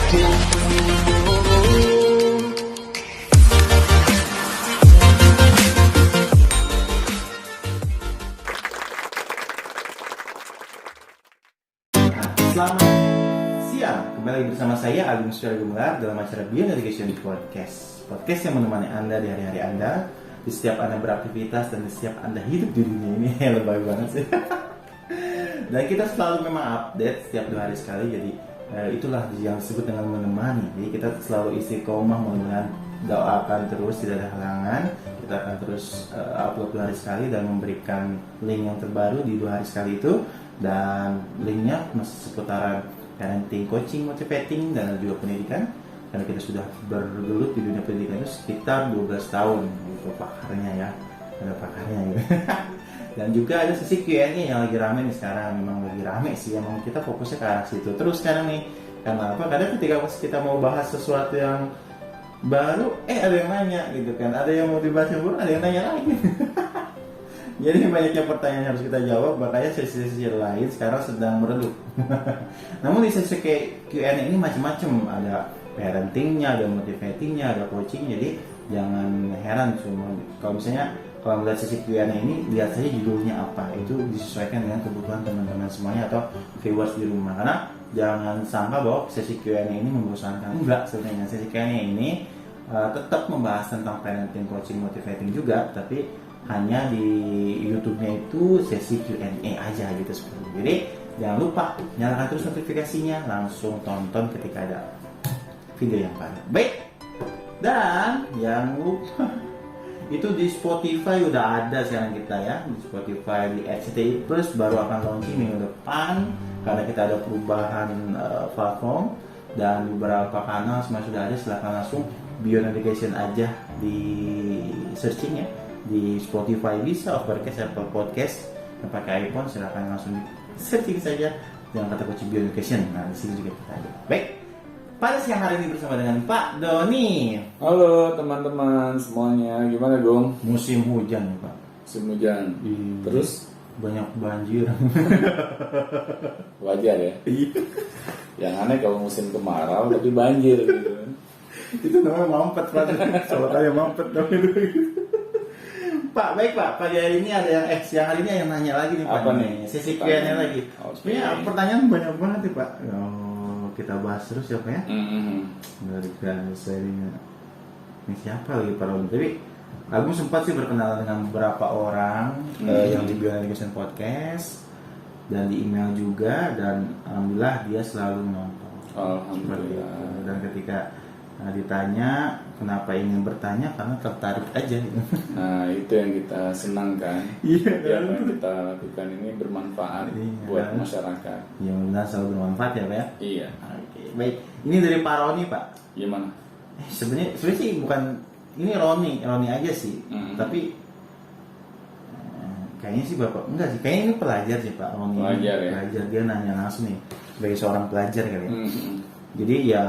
Selamat siang, kembali bersama saya Agung Surya Gumelar dalam acara Beyond Education Podcast. Podcast yang menemani Anda di hari-hari Anda, di setiap Anda beraktivitas dan di setiap Anda hidup di dunia ini. Lebay banget sih. Dan kita selalu memang update setiap 2 hari sekali, jadi itulah yang disebut dengan menemani. Jadi kita selalu istiqomah, mudah-mudahan doakan terus, tidak ada halangan. Kita akan terus upload 2 hari sekali dan memberikan link yang terbaru di 2 hari sekali itu. Dan linknya masih seputaran parenting, coaching, motivating, dan juga pendidikan. Karena kita sudah bergelut di dunia pendidikan itu sekitar 12 tahun, gitu pakarnya ya, ada pakarnya gitu. Dan juga ada sesi Q&A yang lagi rame nih sekarang, memang lagi rame sih, emang kita fokusnya ke arah situ terus sekarang nih. Karena apa? Kadang ketika kita mau bahas sesuatu yang baru, ada yang nanya gitu kan, ada yang mau dibahas yang baru, ada yang nanya lagi. Jadi banyaknya pertanyaan yang harus kita jawab, makanya sesi-sesi lain sekarang sedang meredup. Namun di sesi Q&A ini macam-macam, ada parentingnya, ada motivatingnya, ada coaching. Jadi jangan heran cuma kalau melihat sesi Q&A ini, lihat saja judulnya apa, itu disesuaikan dengan kebutuhan teman-teman semuanya atau viewers di rumah. Karena jangan sangka bahwa sesi Q&A ini membosankan, enggak. Sebenarnya sesi Q&A ini tetap membahas tentang parenting, coaching, motivating juga, tapi hanya di YouTube-nya itu sesi Q&A aja gitu seperti itu. Jadi jangan lupa nyalakan terus notifikasinya, langsung tonton ketika ada video yang baru. Baik, dan yang lupa itu di Spotify udah ada sekarang kita ya, di Spotify, di RCTI Plus baru akan launching minggu depan karena kita ada perubahan platform, dan beberapa kanal semua sudah ada. Silahkan langsung Beyond Education aja di searching ya, di Spotify bisa, Overcast, Apple Podcast. Yang pakai iPhone silahkan langsung di searching saja, jangan kata kunci Beyond Education. Nah, di sini juga kita ada. Baik, pada siang hari ini bersama dengan Pak Doni. Halo teman-teman semuanya, gimana Gong? Musim hujan nih Pak. Musim hujan. Terus banyak banjir. Wajar ya. Yang aneh kalau musim kemarau tapi banjir gitu. Itu namanya mampet Pak. Soalnya kayak mampet dong itu. Pak, baik Pak. Pada hari ini ada yang siang hari ini yang nanya lagi nih Pak. Apa nih? Sesi Q&A lagi. Okay. Sebenarnya pertanyaan banyak banget nih Pak. Kita bahas terus ya Pak ya. Dari serinya. Ini siapa lagi Pak Ron? Tapi Agung sempat sih berkenalan dengan beberapa orang yang di Beyond Education Podcast dan di email juga, dan alhamdulillah dia selalu menonton. Alhamdulillah. Dan ketika ditanya kenapa ingin bertanya, karena tertarik aja gitu. Nah, itu yang kita senangkan. Iya. Apa yang kita lakukan ini bermanfaat buat masyarakat. Ya, mudah-mudahan selalu bermanfaat ya Pak ya. Iya. Oke, baik. Ini dari Pak Roni Pak. Gimana? Sebenarnya sih bukan ini Roni aja sih. Tapi kayaknya sih Bapak enggak sih. Kayaknya ini pelajar sih Pak Roni. Pelajar ya. Pelajar, dia nanya langsung nih sebagai seorang pelajar kali ya. Jadi ya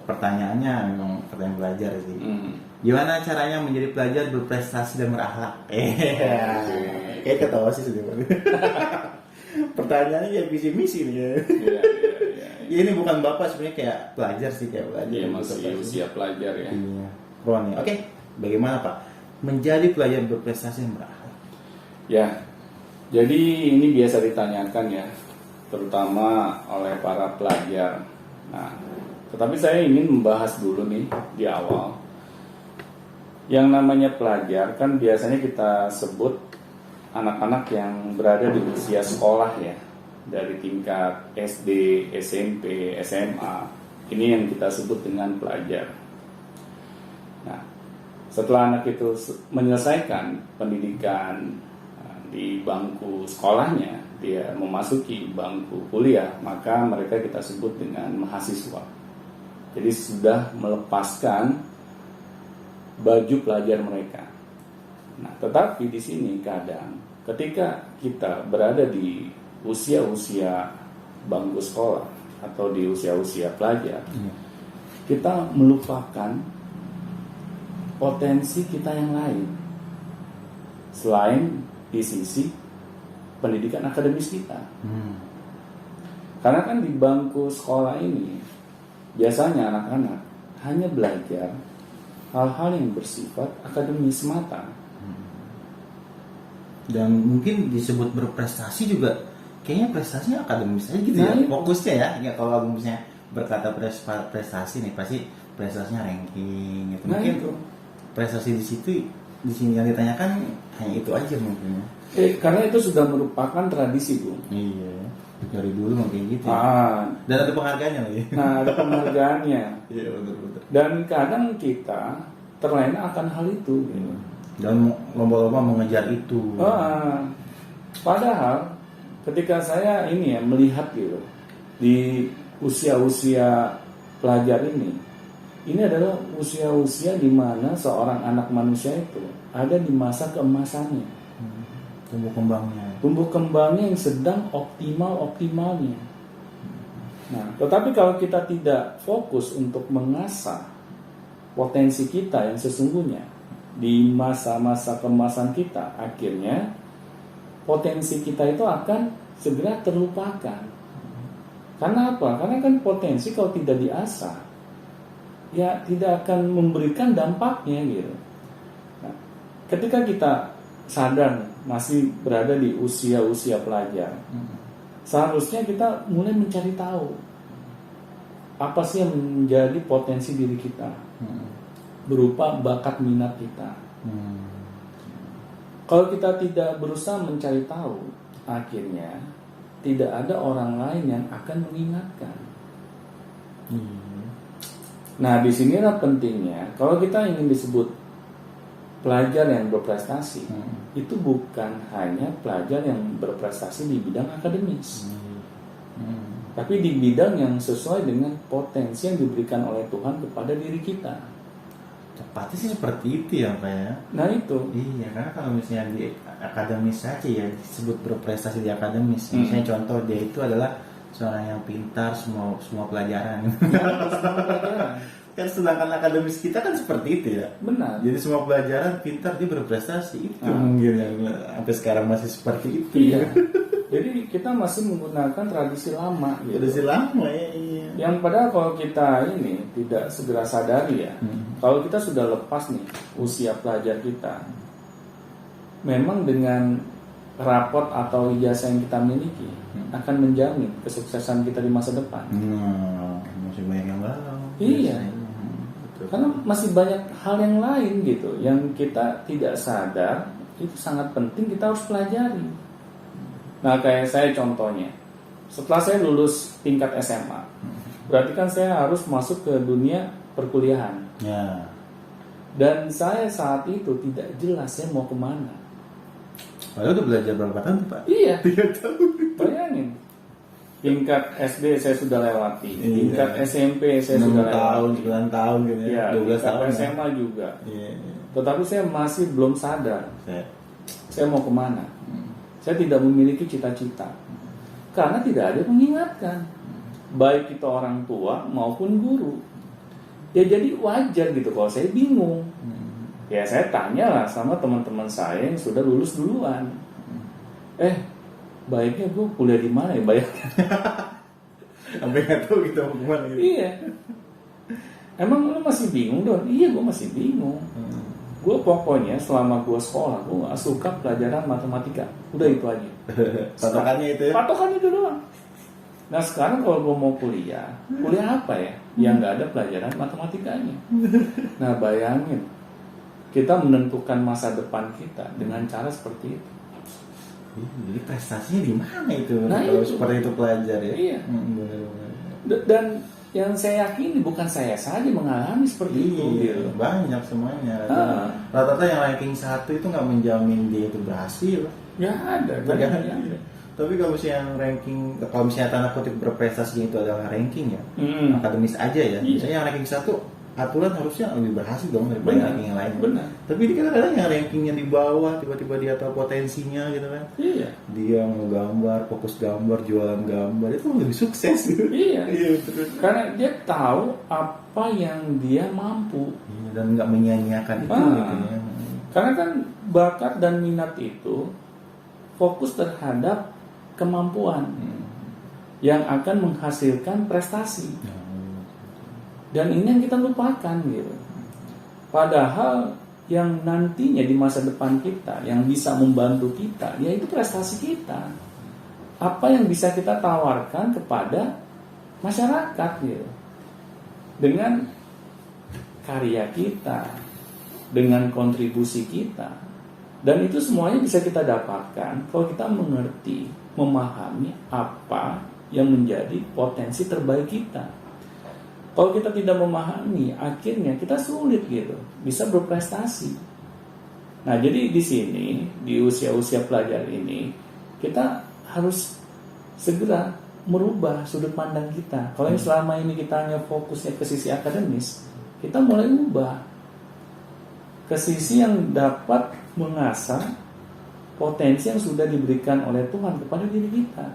pertanyaannya memang pertanyaan pelajar sih. Gimana caranya menjadi pelajar berprestasi dan berakhlak? Kayak ketawa sih sebenarnya. Pertanyaannya ya visi misi nih. Iya. Ya, ini bukan Bapak sebenarnya, kayak pelajar sih, kayak pelajar. Iya, masih usia pelajar ya. Iya. Roni. Oke. Bagaimana Pak menjadi pelajar berprestasi dan berakhlak? Ya. Jadi ini biasa ditanyakan ya, terutama oleh para pelajar. Nah, tetapi saya ingin membahas dulu nih di awal. Yang namanya pelajar kan biasanya kita sebut anak-anak yang berada di usia sekolah ya, dari tingkat SD, SMP, SMA. Ini yang kita sebut dengan pelajar. Nah, setelah anak itu menyelesaikan pendidikan di bangku sekolahnya, dia memasuki bangku kuliah, maka mereka kita sebut dengan mahasiswa. Jadi sudah melepaskan baju pelajar mereka. Nah, tetapi di sini kadang ketika kita berada di usia-usia bangku sekolah atau di usia-usia pelajar, kita melupakan potensi kita yang lain selain di sisi pendidikan akademis kita. Karena kan di bangku sekolah ini biasanya anak-anak hanya belajar hal-hal yang bersifat akademis semata. Dan mungkin disebut berprestasi juga kayaknya prestasinya akademis aja gitu Nah, ya. iya. Fokusnya ya kalau misalnya berkata prestasi nih pasti prestasinya ranking gitu. Nah, Mungkin itu. prestasi di sini yang ditanyakan hanya itu aja mungkin. Karena itu sudah merupakan tradisi, Bu. Iya. Dari dulu mungkin gitu. Dan ada penghargaannya lagi. Nah, ada penghargaannya. Iya betul. Dan kadang kita terlena akan hal itu. Gitu. Dan lomba-lomba mengejar itu. Padahal ketika saya melihat gitu di usia-usia pelajar ini adalah usia-usia di mana seorang anak manusia itu ada di masa keemasannya, tumbuh kembangnya yang sedang optimalnya. Nah, tetapi kalau kita tidak fokus untuk mengasah potensi kita yang sesungguhnya di masa-masa keemasan kita, akhirnya potensi kita itu akan segera terlupakan. Karena apa? Karena kan potensi kalau tidak diasah, ya tidak akan memberikan dampaknya gitu. Nah, ketika kita sadar masih berada di usia-usia pelajar, seharusnya kita mulai mencari tahu apa sih yang menjadi potensi diri kita, berupa bakat minat kita. Kalau kita tidak berusaha mencari tahu, akhirnya tidak ada orang lain yang akan mengingatkan. Nah, disinilah pentingnya kalau kita ingin disebut pelajar yang berprestasi, itu bukan hanya pelajar yang berprestasi di bidang akademis, tapi di bidang yang sesuai dengan potensi yang diberikan oleh Tuhan kepada diri kita. Tepatnya sih seperti itu ya Pak ya. Nah itu. Iya, karena kalau misalnya di akademis saja ya disebut berprestasi di akademis. Misalnya contoh dia itu adalah seorang yang pintar semua pelajaran. Kan sedangkan akademis kita kan seperti itu ya. Benar. Jadi semua pelajaran pintar dia berprestasi itu mungkin yang sampai sekarang masih seperti itu. Iya. Jadi kita masih menggunakan tradisi lama. Gitu. Tradisi lama ya. Iya. Yang padahal kalau kita tidak segera sadari ya, kalau kita sudah lepas nih usia pelajar kita, memang dengan rapot atau ijazah yang kita miliki akan menjamin kesuksesan kita di masa depan. Masih banyak yang galau. Iya. Karena masih banyak hal yang lain gitu yang kita tidak sadar itu sangat penting kita harus pelajari. Nah, kayak saya contohnya, setelah saya lulus tingkat SMA, berarti kan saya harus masuk ke dunia perkuliahan. Ya. Dan saya saat itu tidak jelas saya mau kemana. Padahal udah belajar berapa tahun Pak? Iya. 3 tahun. Bayangin. Tingkat SD saya sudah lewati, tingkat SMP saya sudah lewati, 9 tahun gitu ya, 12 tahun SMA ya. juga. Iya. Tetapi saya masih belum sadar saya mau kemana. Saya tidak memiliki cita-cita karena tidak ada yang mengingatkan, baik itu orang tua maupun guru. Ya jadi wajar gitu kalau saya bingung. Ya saya tanyalah sama teman-teman saya yang sudah lulus duluan. Baiknya gue kuliah di mana ya, bayangkan. Sampai nggak tahu kita mau kemana gitu. Iya. Emang lu masih bingung dong? Iya, gue masih bingung. Gue pokoknya selama gue sekolah gue gak suka pelajaran matematika. Udah itu aja. Patokannya itu ya? Patokan itu doang. Nah sekarang kalau gue mau kuliah apa ya? Yang gak ada pelajaran matematikanya. Nah bayangin, kita menentukan masa depan kita dengan cara seperti itu. Jadi prestasinya di mana itu? Nah, kalau itu. seperti itu pelajar ya? Iya. Dan yang saya yakini bukan saya saja mengalami seperti itu. Gitu. Banyak semuanya. Rata-rata yang ranking 1 itu nggak menjamin dia itu berhasil. Ya ada. Tapi kalau misalnya yang ranking, kalau misalnya tanda kutip berprestasi itu adalah ranking ya, akademis aja ya. Misalnya yang ranking 1 aturan harusnya lebih berhasil dong daripada ranking yang lain. Benar. Tapi di kadang-kadang yang rankingnya di bawah, tiba-tiba dia tahu potensinya gitu kan. Iya. Dia mau gambar, fokus gambar, jualan gambar itu lebih sukses gitu. Iya. Betul. Karena dia tahu apa yang dia mampu. Dan nggak menyia-nyiakan itu gitu ya. Karena kan bakat dan minat itu fokus terhadap kemampuan yang akan menghasilkan prestasi. Dan ini yang kita lupakan gitu. Padahal yang nantinya di masa depan kita, yang bisa membantu kita, yaitu prestasi kita. Apa yang bisa kita tawarkan kepada masyarakat gitu. Dengan karya kita, dengan kontribusi kita. Dan itu semuanya bisa kita dapatkan kalau kita mengerti, memahami apa yang menjadi potensi terbaik kita. Kalau kita tidak memahami, akhirnya kita sulit gitu, bisa berprestasi. Nah, jadi di sini, di usia-usia pelajar ini, kita harus segera merubah sudut pandang kita. Kalau yang selama ini kita hanya fokusnya ke sisi akademis, kita mulai ubah ke sisi yang dapat mengasah potensi yang sudah diberikan oleh Tuhan kepada diri kita.